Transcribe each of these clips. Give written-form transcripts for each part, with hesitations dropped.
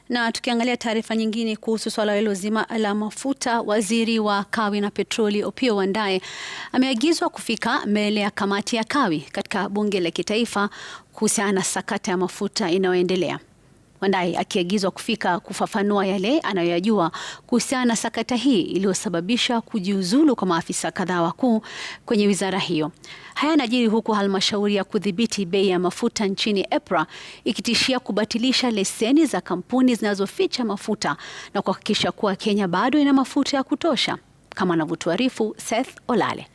Na tukiangalia taarifa nyingine kuhusu swala hilo zima la mafuta, waziri wa kawi na petroli Opiyo Wandayi ameagizwa kufika mbele ya kamati ya kawi katika bunge la kitaifa kuhusiana na sakata ya mafuta inayoendelea. Wandayi akiagizwa kufika kufafanua yale anayoyajua kuhusiana na sakata hii iliyosababisha kujiuzulu kwa maafisa kadhaa wakuu kwenye wizara hiyo. Haya yanajiri huku halmashauri ya kudhibiti bei ya mafuta nchini EPRA ikitishia kubatilisha leseni za kampuni zinazoficha mafuta na kuhakikisha kuwa Kenya bado ina mafuta ya kutosha, kama anavyotuarifu Seth Olale.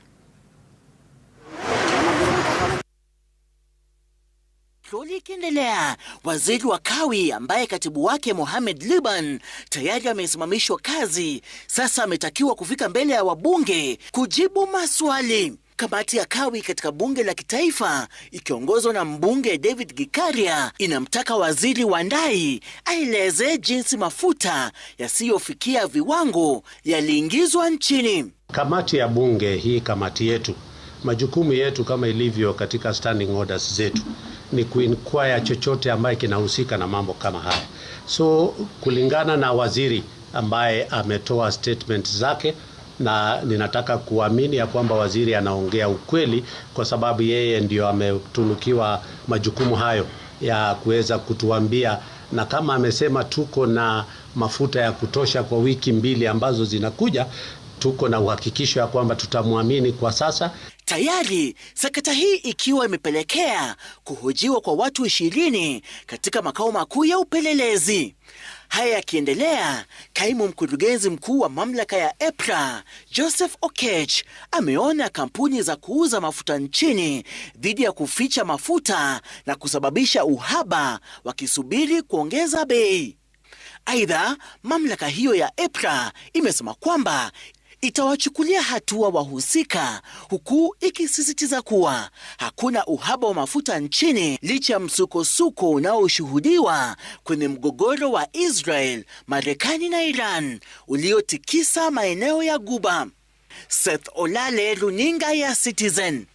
Shughuli ikiendelea, waziri wa kawi ambaye katibu wake Mohamed Liban tayari amesimamishwa kazi, sasa ametakiwa kufika mbele ya wabunge kujibu maswali. Kamati ya kawi katika bunge la kitaifa ikiongozwa na mbunge David Gikaria inamtaka waziri Wandayi aeleze jinsi mafuta yasiyofikia viwango yaliingizwa nchini. Kamati ya bunge hii, kamati yetu, majukumu yetu kama ilivyo katika standing orders zetu ni kuinquire chochote ambaye kinahusika na mambo kama haya. So kulingana na waziri ambaye ametoa statement zake, na ninataka kuamini ya kwamba waziri anaongea ukweli, kwa sababu yeye ndio ametunukiwa majukumu hayo ya kuweza kutuambia, na kama amesema tuko na mafuta ya kutosha kwa wiki mbili ambazo zinakuja, tuko na uhakikisho ya kwamba tutamwamini kwa sasa. Tayari sakata hii ikiwa imepelekea kuhojiwa kwa watu 20 katika makao makuu ya upelelezi. Haya yakiendelea, kaimu mkurugenzi mkuu wa mamlaka ya EPRA Joseph Okech ameona kampuni za kuuza mafuta nchini dhidi ya kuficha mafuta na kusababisha uhaba wakisubiri kuongeza bei. Aidha, mamlaka hiyo ya EPRA imesema kwamba itawachukulia hatua wahusika, huku ikisisitiza kuwa hakuna uhaba wa mafuta nchini licha ya msukosuko unaoshuhudiwa kwenye mgogoro wa Israel, Marekani na Iran uliotikisa maeneo ya Ghuba. Seth Olale, runinga ya Citizen.